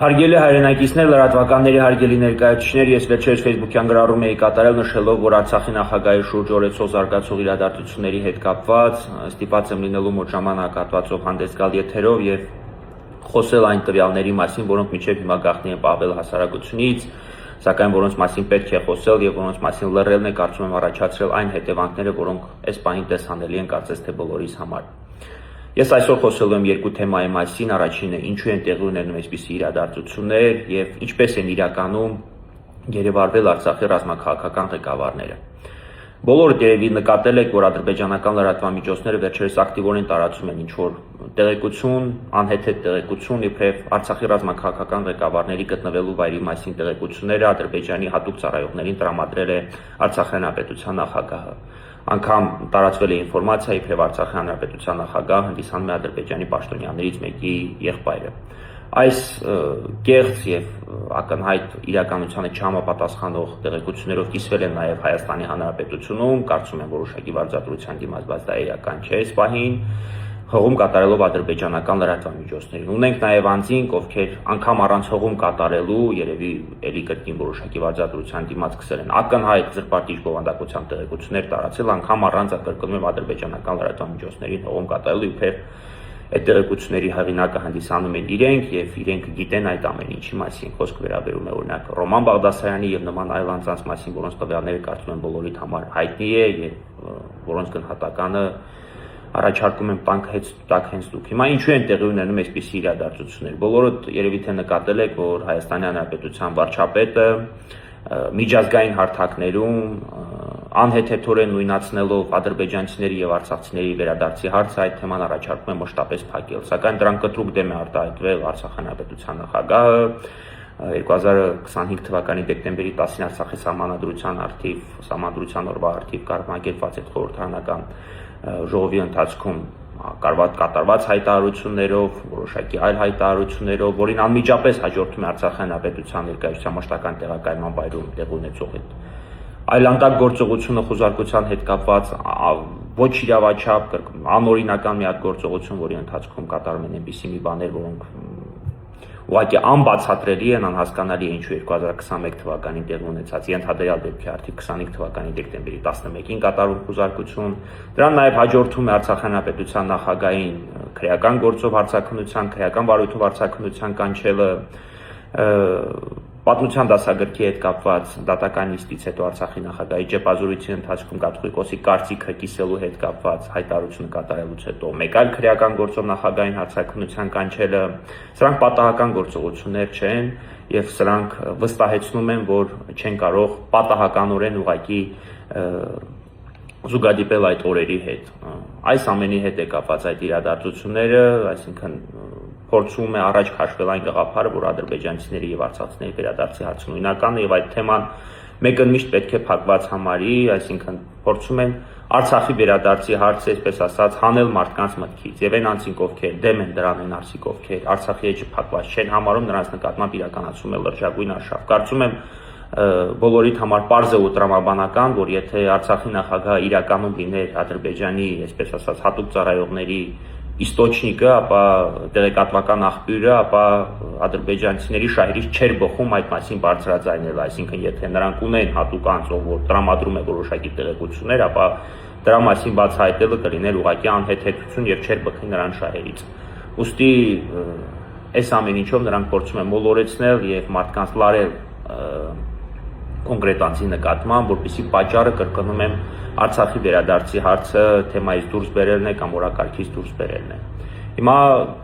Հարգելի հայրենակիցներ, լրատվականների հարգելի ներկայացուցիչներ, ես վերջերս Facebook-յան գրառում էի կատարել նշելով, որ Արցախի նախագահի շուրջ օրեցօր զարգացող իրադարձությունների հետ կապված ստիպված եմ լինելու մոտ ժամանակ հատվածով հանդես գալ եթերով եւ խոսել այն տվյալների մասին, որոնք մինչեւ հիմա գաղտնի են պահվել հասարակությունից, սակայն որոնց մասին պետք է խոսել եւ որոնց մասին լռելն է կարծում եմ առաջացրել այն հետևանքները, որոնք այս պահին տեսանելի են կարծես թե բոլորիս համար։ Ես այսօր խոսելու եմ երկու թեմայի մասին, առաջինը ինչու են տեղի ունենում այսպիսի իրադարձություններ եւ ինչպես են իրականում գերեվարվել Արցախի ռազմաքաղաքական ղեկավարները։ Բոլորդ երևի նկատել եք, որ ադրբեջանական լրատվամիջոցները վերջերս ակտիվորեն տարածում են ինչ-որ տեղեկություն, անհեթեթ տեղեկություն, իբրև Արցախի ռազմաքաղաքական ղեկավարների գտնվելու վայրի մասին տեղեկությունները Ադրբեջանի հատուկ ծառայողներին տրամադրել է Արցախի հանրապետության նախագահը։ Անգամ տարածվել է ինֆորմացիա, իբրև Արցախի հանրապետության նախագահ հանդիսանում է Ադրբեջանի պաշտոնյաներից մեկի եղբայրը։ Այս կեղծ եւ ակնհայտ իրականությանը չհամապատասխանող տեղեկություններով կիսվել են նաեւ Հայաստանի Հանրապետությունում, կարծում եմ որոշակի վարձատրության դիմաց, բայց դա իրական չէ այս պահին, հողում կատարելով ադրբեջանական լրատվամիջոցներին։ Ունենք նաեւ անձինք, ովքեր անգամ առանց հողում կատարելու, երևի էլի կրկին որոշակի վարձատրության դիմաց սկսել են ակնհայտ զրպարտիչ բովանդակության տեղեկություններ տարածել, անգամ առանց կրկնում եմ ադրբեջանական լրատվամիջոցներին հողում կատարելու, իբրև այդ տեղեկությունների հեղինակը հանդիսանում են իրենք եւ իրենք գիտեն այդ ամեն ինչի մասին։ Խոսքը վերաբերում է օրինակ Ռոման Բաղդասարյանի եւ նման այլ անձանց մասին, որոնց տվյալները կարծում եմ բոլորիդ համար հայտնի է եւ որոնց գնահատականը առաջարկում եմ տակ հենց դուք։ Հիմա ինչու են տեղի ունենում այսպիսի իրադարձություններ։ Բոլորդ երևի թե նկատել եք, որ Հայաստանի Հանրապետության վարչապետը միջազգային հարթակներում անհեթեթորեն նույնացնելով ադրբեջանցիների եւ արցախցիների վերադարձի հարցը այդ թեման առաջարկում է մշտապես փակել, սակայն դրան կտրուկ դեմ է արտահայտվել Արցախի Հանրապետության նախագահը 2025 թվականի դեկտեմբերի 10-ին Արցախի սահմանադրության օրվա արդիվ կազմակերպված այդ խորհրդարանական ժողովի ընթացքում կատարված հայտարարություններով, որոշակի այլ հայտարարություններով, որին անմիջապես հաջորդում է Արցախի Հանրապետության ներկայացության մշտական տեղակայման վայրում տեղի ունեցող այդ այլանդակ գործողությունը խոզարկության հետ կապված ոչ իրավաչափ անօրինական մի հատ գործողություն, որի ընթացքում կատարում են այնպիսի մի բաներ, որոնք ուղղակի անբացատրելի են, անհասկանալի է ինչու 2021 թվականին տեղի ունեցած ենթադրյալ դեպքի արդիվ 25 թվականի դեկտեմբերի 11-ին կատարում խոզարկություն, դրան նաև հաջորդում է Արցախի Հանրապետության նախագահին քրեական գործով հարձակնության, քրեական վարույթով հարձակնության կանչելը, պատմության դասագրքի հետ կապված դատական նիստից հետո Արցախի նախագահի ճեպազորույցի ընթացքում Գաթխուիկոսի կարծիքը կիսելու հետ կապված հայտարարությունը կատարելուց հետո մեկ այլ քրեական գործով նախագահին հարձակնության կանչելը, սրանք պատահական գործողություններ չեն եւ սրանք վստահեցնում են, որ չեն կարող պատահականորեն ուղղակի զուգադիպել այդ օրերի հետ։ Այս ամենի հետ է կապված այդ իրադարձությունները, այսինքն փորձում է առաջ քաշվել այն գաղափարը, որ ադրբեջանցիների եւ արցախցիների վերադարձի հարցը նույնական է եւ այդ թեման մեկը միշտ պետք է փակված համարի, այսինքն փորձում են Արցախի վերադարձի հարցը, այսպես ասած, հանել մարդկանց մտքից եւ այն անձինք, ովքեր դեմ են դրան, այն արսիկ, ովքեր Արցախի էջը փակված չեն համարում, նրանց նկատմամբ իրականացում է լրջագույն արշավ։ Կարծում եմ բոլորիդ համար պարզ է ու տրամաբանական, որ եթե Արցախի նախագահը իրականում լիներ Ադրբեջանի, այսպես ասած, հատուկ ծառայողների իստոչնիկը, ապա տեղեկատվական աղբյուրը, ապա ադրբեջանցիների շահերից չէր բխում այդ մասին բարձրաձայնել, այսինքն եթե նրանք ունեն հատուկ անձ, ով տրամադրում է որոշակի տեղեկություններ, ապա դրա մասին բացահայտելը կլիներ ուղղակի անհեթեթություն եւ չէր բխի նրան շահերից։ Ուստի այս ամեն ինչով նրանք փորձում են մոլորեցնել եւ մարդկանց լարել կոնկրետ անձի նկատմամբ, որպեսզի պատճառը կրկնում եմ Արցախի վերադարձի հարցը թեմայից դուրս բերելն է կամ օրակարգից դուրս բերելն է։ Հիմա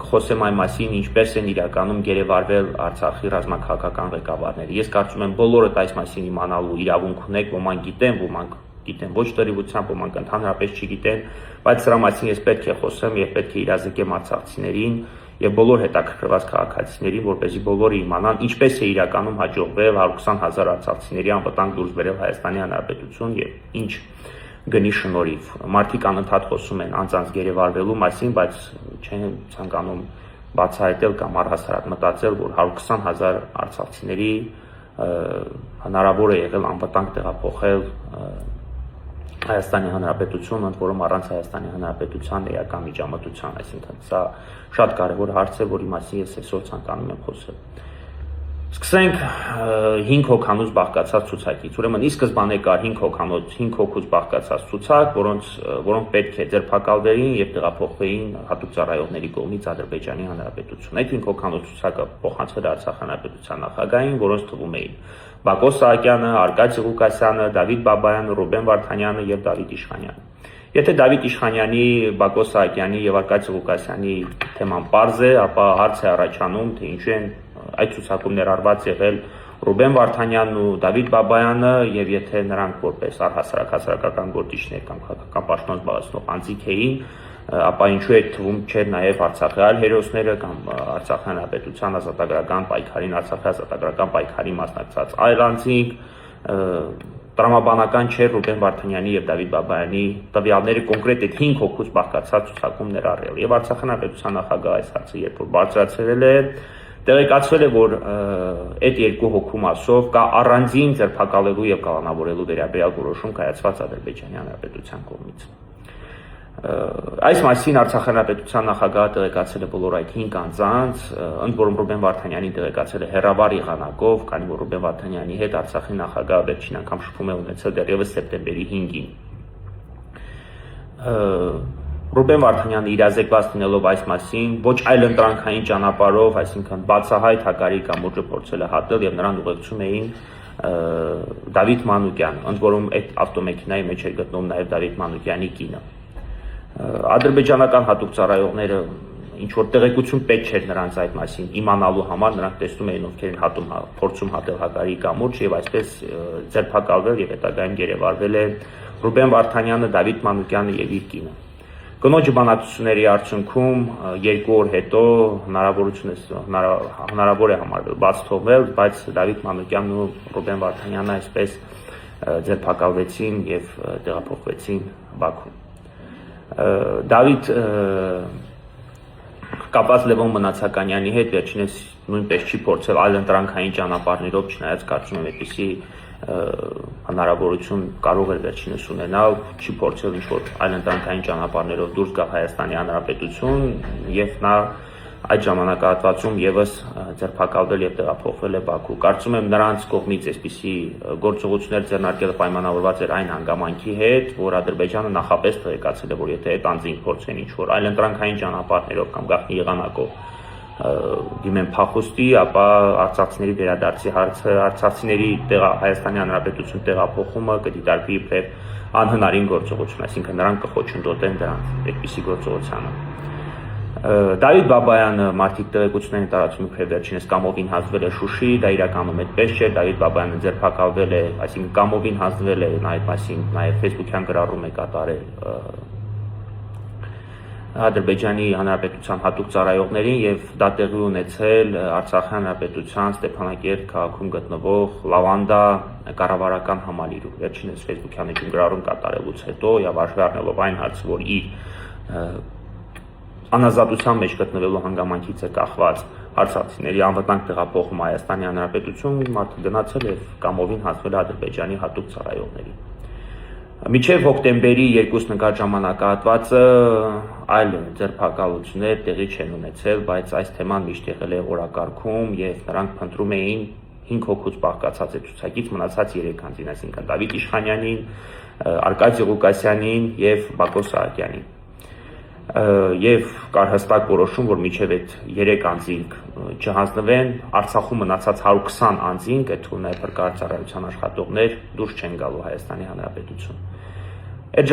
խոսեմ այն մասին, ինչպես են իրականում գերեվարվել Արցախի ռազմաքաղաքական ղեկավարները։ Ես կարծում եմ բոլորդ այս մասին իմանալու իրավունք ունեք, ոմանք գիտեն ոչ տրիվությամբ, ոմանք ընդհանրապես չգիտեն, բայց սրա մասին ես պետք է խոսեմ եւ պետք է իրազեկեմ արցախցիներին եւ բոլոր հետաքրքրված քաղաքացիներին, որպեսզի բոլորը իմանան ինչպես է իրականում հաջողվել 120,000 արցախցիների անվտանգ դուրս բերել Հայաստանի Հանրապետություն եւ ինչ գնի շնորհիվ։ Մարդիկ անընդհատ խոսում են անձանց գերեվարվելու մասին, բայց չեն ցանկանում բացահայտել կամ առհասարակ մտածել, որ 120,000 արցախցիների հնարավոր է եղել անվտանգ տեղափոխել Հայաստանի Հանրապետություն, ընդ որում առանց Հայաստանի Հանրապետության էական միջամտության, այսինքն սա շատ կարևոր հարց է, որի մասին ես այսօր ցանկանում եմ խոսել։ Սկսենք 5 հոգանոց բաղկացած ցուցակից։ Ուրեմն ի սկզբանե կար 5 հոգուց բաղկացած ցուցակ, որոնք պետք է ձերբակալվեին եւ տեղափոխվեին հատուկ ծառայողների կողմից Ադրբեջանի Հանրապետություն։ Այդ 5 հոգանոց ցուցակը փոխանցվել է Արցախ Հանրապետության նախագահին, որոնց թվում էին Բակո Սահակյանը, Արկադի Ղուկասյանը, Դավիթ Բաբայանը, Ռուբեն Վարդանյանը եւ Դավիթ Իշխանյանը։ Եթե Դավիթ Իշխանյանի, Բակո Սահակյանի եւ Արկադի Ղուկասյանի թեման պարզ է, ապա հարց է առաջանում, թե ինչու են այդ ցուցակում ներառված եղել Ռուբեն Վարդանյանն ու Դավիթ Բաբայանը եւ եթե նրանք որպես առհասարակ հասարակական գործիչներ կամ քաղաքական պաշտոն զբաղեցնող անձիկ էին, ապա ինչու է թվում չէր նաեւ Արցախի այլ հերոսները կամ Արցախի Հանրապետության ազատագրական պայքարին, Արցախի ազատագրական պայքարի մասնակցած այլ անձիկ, տրամաբանական չէր Ռուբեն Վարդանյանի եւ Դավիթ Բաբայանի տվյալները կոնկրետ այդ 5 հոգուց բաղկացած ցուցակում ներառել։ Եվ Արցախի Հանրապետության նախագահը այս հարցը երբ որ բարձրացրել է, տեղեկացվել է, որ այդ 2 հոգու մասով կա առանձին ձերբակալելու եւ կալանավորելու վերաբերյալ որոշում կայացված Ադրբեջանի Հանրապետության կողմից։ Այս մասին Արցախ Հանրապետության նախագահը տեղեկացել է բոլոր այդ 5 անձանց, ընդ որում Ռուբեն Վարդանյանին տեղեկացել է հեռավար եղանակով, քանի որ Ռուբեն Վարդանյանի հետ Արցախի նախագահը վերջին անգամ շփում է ունեցել դեռևս սեպտեմբերի 5-ին։ Ռուբեն Վարդանյանը իրազեկված լինելով այս մասին ոչ այլ ընտրանքային ճանապարհով, այսինքն բացահայտ հակարի կամուրջը փորձել է հատել եւ նրան ուղեկցում էին Դավիթ Մանուկյան, ընդ որում այդ ավտոմեքենայի մեջ էր գտնվում նաեւ Դավիթ Մանուկյանի կինը։ Ադրբեջանական հատուկ ծառայողները ինչ որ տեղեկություն պետք չէր նրանց այդ մասին իմանալու համար, նրանք տեսնում էին ովքեր են փորձում հատել հակարի կամուրջ եւ այսպես ձերբակալվել եւ հետագայում գերեվարվել է Ռուբեն Վարդանյանը, Դավիթ Մանուկյանը եւ իր կինը։ Կնոջի բանակցությունների արդյունքում 2 օր հետո հնարավոր է համարվել բաց թողնել, բայց Դավիթ Մանուկյանն ու Ռուբեն Վարդանյանը այսպես ձերբակալվեցին եւ տեղափոխվեցին Բաքու։ Դավիթ կապած Լևոն Մնացականյանի հետ վերջինս նույնպես չի փորձել այլ ընտրանքային ճանապարհներով, չնայած կարծում եմ այդպիսի հնարավորություն կարող էր վերջինս ունենալ, չի փորձել ինչ-որ այլ ընտրանքային ճանապարհներով դուրս գալ Հայաստանի Հանրապետություն եւ նա այդ ժամանակահատվածում եւս ձերբակալվել եւ տեղափոխվել է Բաքու։ Կարծում եմ նրանց կողմից այսպիսի գործողություններ ձեռնարկելը պայմանավորված էր այն հանգամանքի հետ, որ Ադրբեջանը նախապես տեղեկացել է, որ եթե այդ անձին փորձեն ինչ-որ այլ ընտրանքային ճանապարհներով կամ գաղտնի եղանակով դիմեն փախուստի, ապա արցախցիների վերադարձի հարցը, արցախցիների Հայաստանի Հանրապետություն տեղափոխումը կդիտարկվի իբրև անհնարին գործողություն, այսինքն նրանք կխոչընդոտեն դրանց այդպիսի գործողությանը։ Դավիթ Բաբայանը մարդիկ տեղեկություններ են տարածում, իբրև վերջինս կամովին հանձնվել է Շուշի, դա իրականում այդպես չէ, Դավիթ Բաբայանը ձերբակալվել է, այսինքն կամովին հանձնվել է, նա այդ մասին նաև Facebook-յան գրառում է կատարել Ադրբեջանի Հանրապետության հատուկ ծառայողներին եւ դա տեղի ունեցել Արցախի Հանրապետության Ստեփանակերտ քաղաքում գտնվող Լավանդա կառավարական համալիրում։ Վերջինս Facebook-յան գրառում կատարելուց հետո եւ հաշվի առնելով այն հարցը, որ իր անազատության մեջ գտնվելու հանգամանքից է կախված արցախցիների անվտանգ տեղափոխում Հայաստանի Հանրապետություն, մարդը գնացել եւ կամովին հանձնել Ադրբեջանի հատուկ ծառայողներին։ Մինչև հոկտեմբերի 2 նկատ ժամանակահատվածը այլ ձերբակալություններ տեղի չեն ունեցել, բայց այս թեման միշտ եղել է օրակարգում եւ նրանք փնտրում էին 5 հոգուց բաղկացած այդ ցուցակից մնացած 3 անձին, այսինքն Դավիթ Իշխանյանին, Արկադի Ղուկասյանին եւ Բակո Սահակյանին։ Եվ կար հստակ որոշում, որ մինչև այդ 3 անձինք չհանձնվեն, Արցախում մնացած 120 անձինք, այդ թվում նաև փրկարարության աշխատողներ դուրս չեն գալու Հայաստանի Հանրապետություն։ Այդ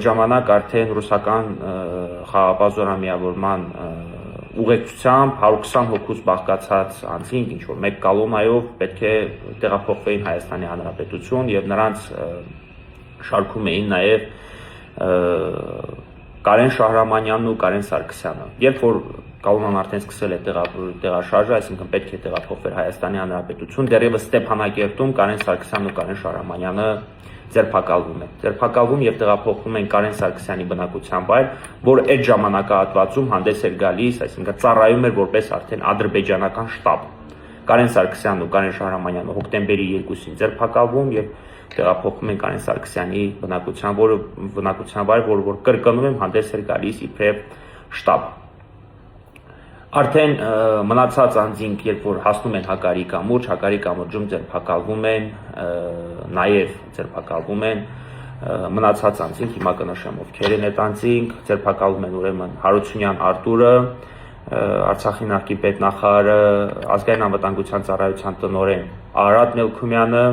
ժամանակ արդեն ռուսական խաղապազորամիավորման ուղեկցությամբ 120 հոգուց բաղկացած անձինք ինչ որ մեկ կալոնայով պետք է տեղափոխվեին Հայաստանի Հանրապետություն եւ նրանց շարքում էին նաև Կարեն Շահրամանյանն ու Կարեն Սարգսյանը։ Երբ որ կալոնան արդեն սկսել է տեղաշարժը, այսինքն պետք է տեղափոխվեր Հայաստանի Հանրապետություն, դեռևս Ստեփանակերտում Կարեն Սարգսյանն ու Կարեն Շահրամանյանը ձերբակալվում են։ Ձերբակալվում եւ տեղափոխվում են Կարեն Սարգսյանի բնակության վայր, որ այդ ժամանակահատվածում հանդես էր գալիս, այսինքն ծառայում էր որպես արդեն ադրբեջանական շտաբ։ Կարեն Սարգսյանն ու Կարեն Շահրամանյանը հոկտեմբերի 2-ին ձերբակալվում եւ տեղափոխվում են Կարեն Սարգսյանի բնակության վայր, որ կրկնում եմ հանդես էր գալիս իբրև շտաբ։ Արդեն մնացած անձինք, երբ որ հասնում են հակարի կամուրջում ձերբակալվում են, նաև ձերբակալվում են մնացած անձինք, հիմա կնշեմ ովքեր են այդ անձինք, ձերբակալվում են ուրեմն Հարությունյան Արտուրը, Արցախի նախկին պետնախարարը, ազգային անվտանգության ծառայության տնօրեն Արարատ Մելքումյանը,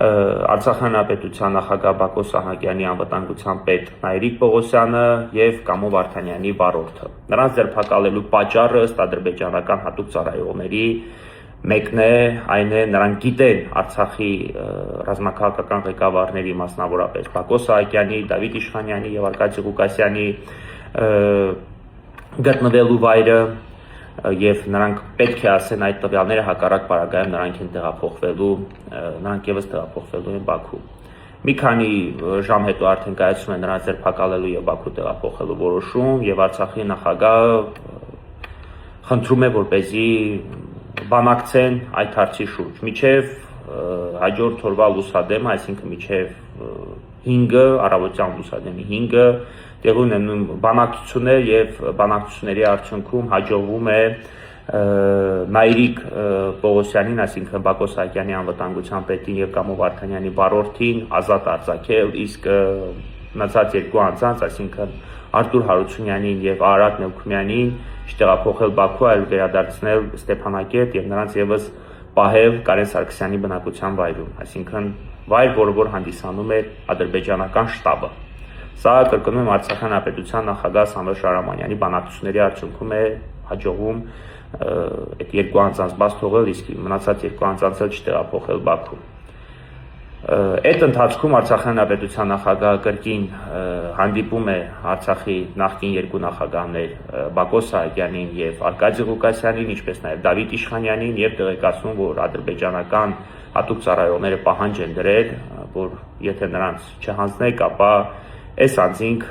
Արցախի հանրապետության նախագահ Բակո Սահակյանի անվտանգության պետ Նայիրիկ Պողոսյանը եւ Կամո Վարդանյանի վարորդը։ Նրանց ձերբակալելու պատճառը ըստ ադրբեջանական հատուկ ծառայողների մեկն է, այն է նրանք գիտեն Արցախի ռազմաքաղաքական ղեկավարների, մասնավորապես Բակո Սահակյանի, Դավիթ Իշխանյանի եւ Արկադի Ղուկասյանի գտնվելու վայրը եւ նրանք պետք է ասեն այդ տվյալները, հակառակ պարագայում նրանք եւս տեղափոխվելու են Բաքու։ Մի քանի ժամ հետո արդեն կայացում են նրանց ձերբակալելու եւ Բաքու տեղափոխելու որոշում եւ Արցախի նախագահը խնդրում է, որպեսզի բանակցեն այդ հարցի շուրջ միջև հաջորդ օրվա լուսադեմը, այսինքն միջև 5-ը, առավոտյան լուսադեմի 5-ը տեղի ունենում բանակցություններ եւ բանակցությունների արդյունքում հաջողվում է Նայիրիկ Պողոսյանին, այսինքն Բակո Սահակյանի անվտանգության պետին եւ Կամո Վարդանյանի վարորդին ազատ արձակել, իսկ մնացած երկու անձանց, այսինքն Արտուր Հարությունյանին եւ Արարատ Մելքումյանին չտեղափոխել Բաքու, այլ վերադարձնել Ստեփանակերտ եւ նրանց եւս պահել Կարեն Սարգսյանի բնակության վայրում, այսինքն վայր, որը որ հանդիսանում է ադրբեջանական շտաբը։ Սա կրկնում եմ Արցախի հանրապետության նախագահ Սամվել Շահրամանյանի բանակցությունների արդյունքում է հաջողվում այդ երկու անձանց բաց թողել, իսկ մնացած երկու անձանց էլ չտեղափոխել Բաքու։ Այդ ընթացքում Արցախի հանրապետության նախագահը կրկին հանդիպում է Արցախի նախկին երկու նախագահներ Բակո Սահակյանին եւ Արկադի Ղուկասյանին, ինչպես նաեւ Դավիթ Իշխանյանին եւ տեղեկացնում, որ ադրբեջանական հատուկ ծառայողները պահանջ են դրել, որ եթե նրանց չհանձնեք, ապա այս անձինք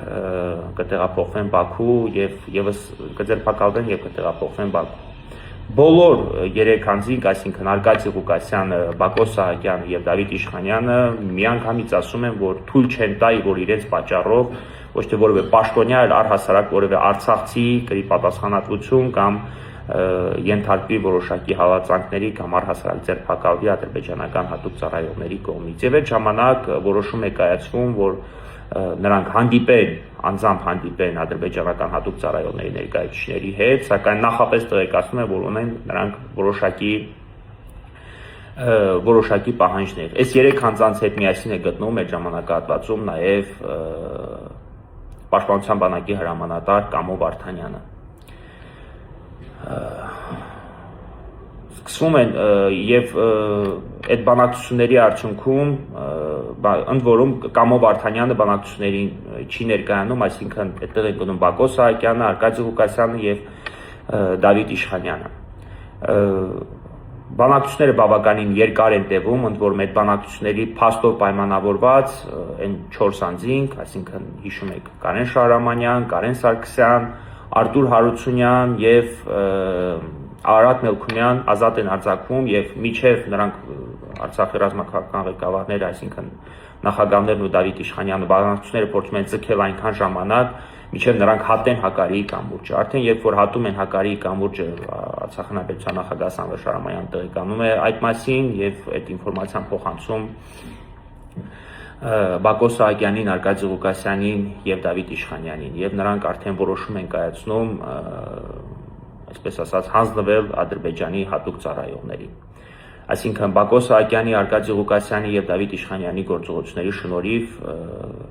կտեղափոխվեն Բաքու եւ եւս կձերբակալվեն եւ կտեղափոխվեն Բաքու։ Բոլոր երեք անձինք, այսինքն Արկադի Ղուկասյանը, Բակո Սահակյանը եւ Դավիթ Իշխանյանը միանգամից ասում են, որ թույլ չեն տա, որ իրենց պատճառով ոչ թե որևէ պաշտոնյա, այլ առհասարակ որևէ արցախցի կրի պատասխանատվություն կամ ենթարկվի որոշակի հալածանքների կամ առհասարակ ձերբակալվի ադրբեջանական հատուկ ծառայողների կողմից։ Եվ այդ ժամանակ որոշում է կայացվում, որ նրանք անձամբ հանդիպեն ադրբեջանական հատուկ ծառայողների ներկայացուցիչների հետ, սակայն նախապես տեղեկացնում է, որ ունեն նրանք որոշակի պահանջներ։ Այս երեք անձանց հետ միասին է գտնվում այդ ժամանակահատվածում նաև Պաշտպանության բանակի հրամանատար Կամո Վարդանյանը։ Սկսվում են եւ այդ բանակցությունների արդյունքում ընդ որում Կամո Վարդանյանը բանակցություններին չի ներկայանում, այսինքն այդտեղ են գնում Բակո Սահակյանը, Արկադի Ղուկասյանը եւ Դավիթ Իշխանյանը։ Բանակցությունները բավականին երկար են տևում, ընդ որում այդ բանակցությունների փաստով պայմանավորված այն 4 անձինք, այսինքն հիշում եք Կարեն Շահրամանյան, Կարեն Սարգսյան, Արտուր Հարությունյան եւ Արարատ Մելքումյան ազատ են արձակվում եւ միջև նրանք Արցախի ռազմաքաղաքական ղեկավարները, այսինքն նախագահներն ու Դավիթ Իշխանյանը բանակցությունները փորձում են ցկել այնքան ժամանակ, միջև նրանք հատեն Հակարիի կամուրջը։ Արդեն երբ որ հատում են Հակարիի կամուրջը, Արցախի հանրապետության նախագահ Սամվել Շահրամանյանը տեղեկանում է այդ մասին եւ այդ ինֆորմացիան փոխանցում Բակո Սահակյանին, Արկադի Ղուկասյանին եւ Դավիթ Իշխանյանին, եւ նրանք արդեն որոշում են կայացնում, այսպես ասած, հանձնվել Ադրբեջանի հատուկ ծառայողներին։ Այսինքն Բակո Սահակյանի, Արկադի Ղուկասյանի եւ Դավիթ Իշխանյանի գործողությունների շնորհիվ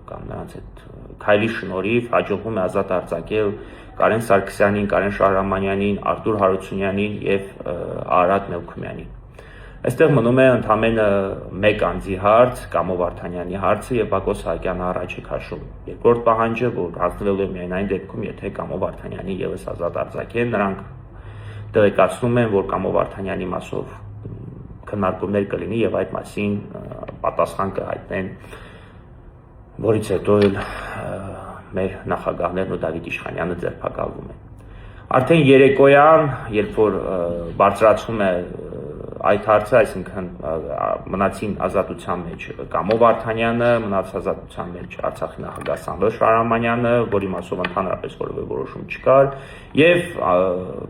կամ նրանց այդ քայլի շնորհիվ հաջողվում է ազատ արձակել Կարեն Սարգսյանին, Կարեն Շահրամանյանին, Արտուր Հարությունյանին եւ Արարատ Մելքումյանին։ Այստեղ մնում է ընդամենը մեկ անձի հարց, Կամո Վարդանյանի հարցը եւ Բակո Սահակյանը առաջ է քաշում երկրորդ պահանջը, որ հանձնվելու է միայն այն դեպքում, եթե Կամո Վարդանյանի եւս ազատ արձակեն։ Նրանք տեղեկացնում են, որ Կամո Վարդանյանի մասով քննարկումներ կլինի եւ այդ մասին պատասխան կհայտնեն, որից հետո մեր նախագահներն ու Դավիթ Իշխանյանը ձերբակալվում են։ Արդեն երեկոյան, երբ որ բարձրացում է այդ հարցը, այսինքն մնացին ազատության մեջ Կամո Վարդանյանը, մնաց ազատության մեջ Արցախի նախագահ Սամվել Շահրամանյանը, որի մասով ընդհանրապես որևէ որոշում չկար, եւ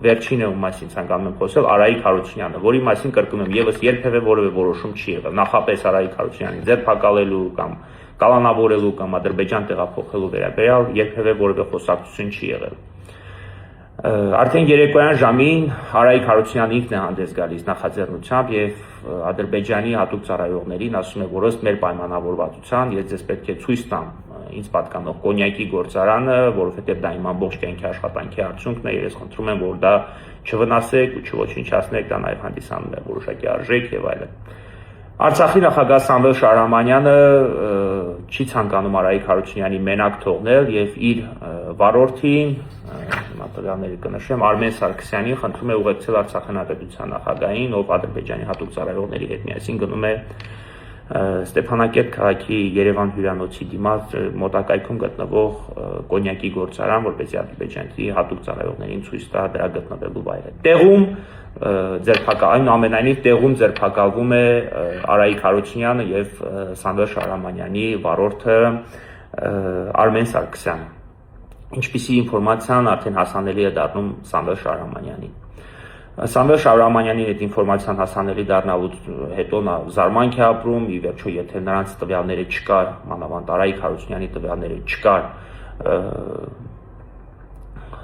վերջինը, ում մասին ցանկանում եմ խոսել, Արայիկ Հարությունյանը, որի մասին կրկնում եմ, եւս երբևէ որևէ որոշում չի եղել, նախապես Արայիկ Հարությունյանին ձերբակալելու կամ կալանավորելու կամ Ադրբեջան տեղափոխելու վերաբերյալ երբևէ որևէ խոսակցություն չի եղել։ Արդեն երեկոյան ժամին Արայիկ Հարությունյանն ինքն է հանդես գալիս նախաձեռնությամբ եւ Ադրբեջանի հատուկ ծառայողներին ասում է, որ ըստ մեր պայմանավորվածության ես ձեզ պետք է ցույց տամ ինձ պատկանող կոնյակի գործարանը, որովհետեւ դա իմ ամբողջ կյանքի աշխատանքի արդյունքն է, ես խնդրում եմ, որ դա չվնասեք ու չոչնչացնեք, դա նաեւ հանդիսանում է որոշակի արժեք եւ այլն։ Արցախի նախագահ Սամվել Շահրամանյանը չի ցանկանում Արայիկ Հարությունյանի մենակ թողնել եւ իր վարորդին, տվյալները կնշեմ, Արմեն Սարգսյանին խնդրում է ուղեկցել Արցախի հանրապետության նախագահին, ով Ադրբեջանի հատուկ ծառայողների հետ միասին գնում է Ստեփանակերտ քաղաքի Երևան հյուրանոցի դիմաց մոտակայքում գտնվող կոնյակի գործարան, որպեսզի Ադրբեջանի հատուկ ծառայողներին ցույց տա դրա գտնվելու վայրը։ Տեղում այնուամենայնիվ տեղում ձերբակալվում է Արայիկ Հարությունյանը եւ Սամվել Շահրամանյանի վարորդը Արմեն Սարգսյանը։ Ինչպիսի ինֆորմացիան արդեն հասանելի է դառնում Սամվել Շահրամանյանին։ Սամվել Շահրամանյանին այդ ինֆորմացիան հասանելի դառնալուց հետո նա զարմանք է ապրում, ի վերջո եթե նրանց տվյալները չկար, մանավանդ Արայիկ Հարությունյանի տվյալները չկար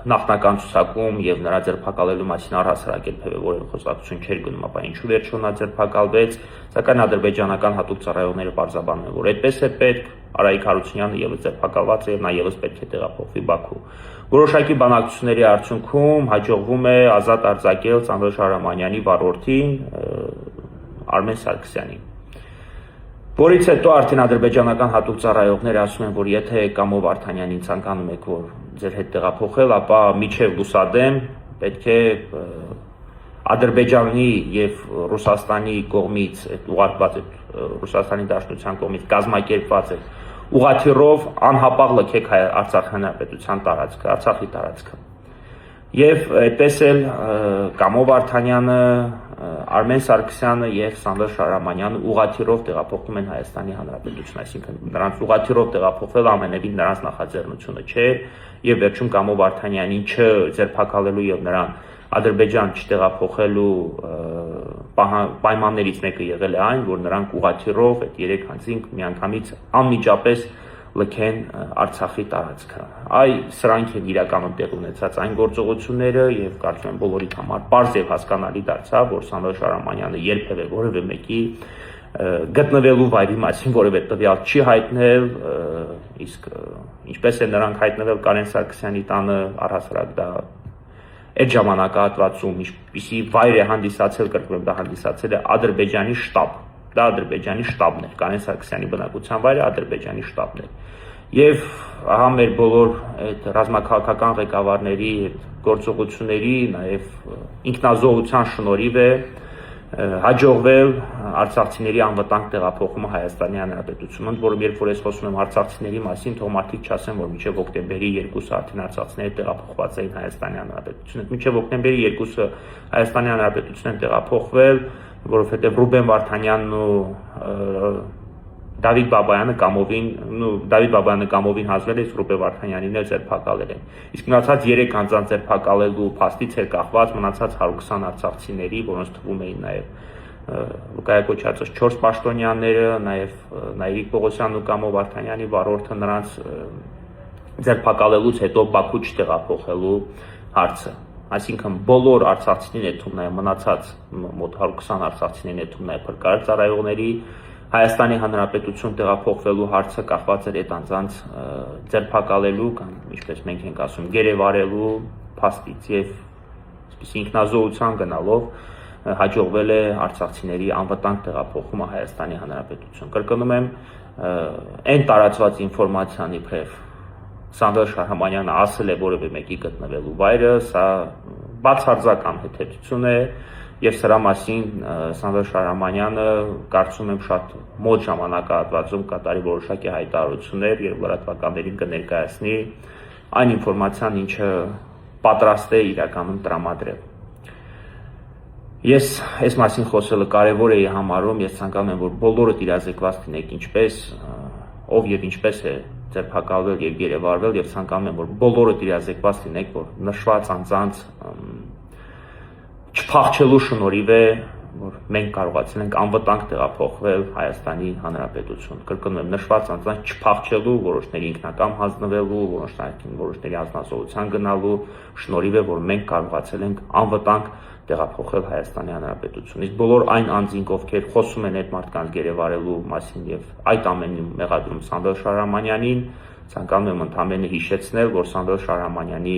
նախնական ցուցակում եւ նրա ձերբակալելու մասին առհասարակ երբեւե որևէ խոսակցություն չէր գնում, ապա ինչու վերջո նա ձերբակալվեց, սակայն ադրբեջանական հատուկ ծառայողները պարզաբանում են, որ այդպես է պետք, Արայիկ Հարությունյանը եւս ձերբակալված է եւ նա եւս պետք է տեղափոխվի Բաքու։ Որոշակի բանակցությունների արդյունքում հաջողվում է ազատ արձակել Սամվել Շահրամանյանի վարորդին Արմեն Սարգսյանին։ Որից հետո արդեն ադրբեջանական հատուկ ծառայողները ասում են, որ եթե Կամո Վարդանյանին ցանկանում եք, որ ձեր հետ տեղափոխել, ապա միջև լուսադեմ պետք է Ադրբեջանի եւ Ռուսաստանի կողմից ուղարկված Ռուսաստանի Դաշնության կողմից կազմակերպված է ուղղաթիռով անհապաղ լքեք Արցախի հանրապետության տարածքը, Արցախի տարածքը։ Եվ այդպես էլ Կամո Վարդանյանը, Արմեն Սարգսյանը եւ Սամվել Շահրամանյանը ուղղաթիռով տեղափոխվում են Հայաստանի Հանրապետություն, այսինքն նրանց ուղղաթիռով տեղափոխել ամենևին նրանց նախաձեռնությունը չէր եւ վերջում Կամո Վարդանյանին ձերբակալելու եւ նրան Ադրբեջան չտեղափոխելու պայմաններից մեկը եղել է այն, որ նրանք ուղղաթիռով այդ 3 անձինք միանգամից անմիջապես լքեն Արցախի տարածքը։ Սրանք են իրականում տեղ ունեցած այն գործողությունները եւ կարծում եմ բոլորիդ համար պարզ եւ հասկանալի դարձավ, որ Սամվել Շահրամանյանը երբեւե որևէ մեկի գտնվելու վայրի մասին որևէ տվյալ չի հայտնել, իսկ ինչպես է նրանք հայտնվել Կարեն Սարգսյանի տանը, առհասարակ դա այդ ժամանակահատվածում ինչպիսի վայր է հանդիսացել, կրկնում եմ, դա հանդիսացել է Ադրբեջանի շտաբ։ Դա Ադրբեջանի շտաբն էր, Կարեն Սարգսյանի բնակության վայրը Ադրբեջանի շտաբն էր։ Եվ ահա մեր բոլոր այդ ռազմաքաղաքական ղեկավարների գործողությունների, նաև ինքնազոհության շնորհիվ է հաջողվել արցախցիների անվտանգ տեղափոխումը Հայաստանի Հանրապետություն, ընդ որում երբ որ ես խոսում եմ արցախցիների մասին, թող մարդիկ չասեն, որ մինչև հոկտեմբերի 2-ը արդեն արցախցիները տեղափոխված էին Հայաստանի Հանրապետություն։ Մինչև հոկտեմբերի 2-ը Հայաստանի Հանրապետություն են տեղափոխվել, որովհետև Ռուբեն Վարդանյանն ու Դավիթ Բաբայանը Կամովին հանձնել է, Ռուբեն Վարդանյանին էլ ձերբակալել են։ Իսկ մնացած 3 անձանց ձերբակալելու փաստից էր կախված մնացած 120 արցախցիների, որոնց թվում էին նաև վկայակոչածս 4 պաշտոնյաները, նաև Նայիրիկ Պողոսյանն ու Կամո Վարդանյանի վարորդը նրանց ձերբակալելուց հետո Բաքու չտեղափոխելու հարցը։ Այսինքն բոլոր արցախցիների ներդրումն է մնացած մոտ 120 արցախցիների ներդրումն է փրկարար ծառայողների Հայաստանի Հանրապետություն տեղափոխվելու հարցը կախված էր այդ անձանց ձերբակալելու կամ ինչպես մենք ենք ասում գերեվարելու փաստից եւ այսպես ինքնազոհության գնալով հաջողվել է արցախցիների անվտանգ տեղափոխումը Հայաստանի Հանրապետություն։ Կրկնում եմ, այն տարածված ինֆորմացիան իբրև Սամվել Շահրամանյանը ասել է որևէ մեկի գտնվելու վայրը, սա բացարձակ անհեթեթություն է եւ սրա մասին Սամվել Շահրամանյանը կարծում եմ շատ մոտ ժամանակահատվածում կատարի որոշակի հայտարարություններ եւ լրատվականներին կներկայացնի այն ինֆորմացիան, ինչը պատրաստ է իրականում տրամադրել։ Ես այս մասին խոսելը կարևոր է համարում, ես ցանկանում եմ, որ բոլորը իրազեկված լինեք ինչպես, ով եւ ինչպես է ձերբակալվել եւ գերեվարվել եւ ցանկանում եմ, որ բոլորը իրազեկված լինեք, որ նշված անձանց չփախչելու շնորհիվ է, որ մենք կարողացել ենք անվտանգ տեղափոխվել Հայաստանի Հանրապետություն։ Կրկնում եմ, նշված անձանց չփախչելու, որոշների ինքնակամ հանձնվելու, որոշների անձնազոհության գնալու շնորհիվ է, որ մենք կարողացել ենք անվտանգ տեղափոխել Հայաստանի Հանրապետություն։ Իսկ բոլոր այն անձինք, ովքեր խոսում են այդ մարդկանց գերեվարելու մասին եւ այդ ամենին մեղադրում Սամվել Շահրամանյանին, ցանկանում եմ ընդհանրապես հիշեցնել, որ Սամվել Շահրամանյանի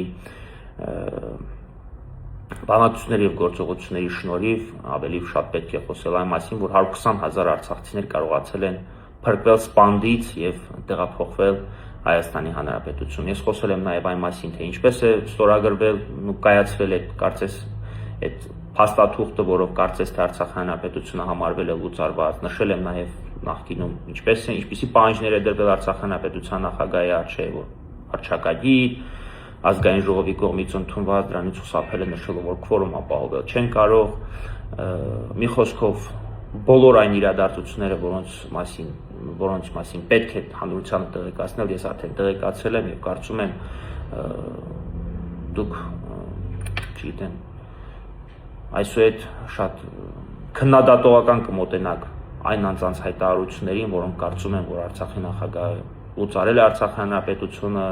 բանակցությունների եւ գործողությունների շնորհիվ ավելի շատ պետք է խոսել այն մասին, որ 120,000 արցախցիներ կարողացել են փրկվել սպանդից եւ տեղափոխվել Հայաստանի Հանրապետություն։ Ես խոսել եմ նաեւ այն մասին, թե ինչպես է ստորագրվել ու կայացվել է կարծես այդ փաստաթուղթը, որով կարծես թե Արցախի Հանրապետությունը համարվել է լուծարված։ Նշել եմ նաեւ նախկինում ինչպիսի պահանջներ է դրվել Արցախի Հանրապետության նախագահի առջեւ, որ հռչակագիր ազգային ժողովի կողմից ընդունված, դրանից խուսափել է նշելով, որ քվորում ապահովել չեն կարող։ Մի խոսքով բոլոր այն իրադարձությունները, որոնց մասին պետք է հանրությանը տեղեկացնել, ես արդեն տեղեկացել եմ եւ կարծում եմ դուք չգիտեմ այսուհետ շատ քննադատողական կմոտենաք այն անձանց հայտարարություններին, որոնք կարծում են, որ Արցախի նախագահը լուծարել է Արցախի Հանրապետությունը,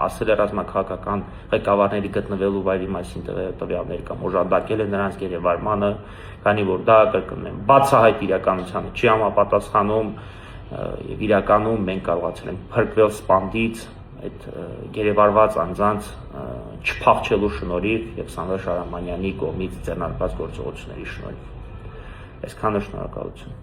ասել է ռազմաքաղաքական ղեկավարների գտնվելու վայրի մասին տվյալներ կամ օժանդակել է նրանց գերեվարմանը, քանի որ դա կրկնում եմ բացահայտ իրականությանը չի համապատասխանում եւ իրականում մենք կարողացել ենք փրկվել սպանդից այդ գերեվարված անձանց չփախչելու շնորհիվ եւ Սամվել Շահրամանյանի կողմից ձեռնարկված գործողությունների շնորհիվ։ Այսքանը, շնորհակալություն։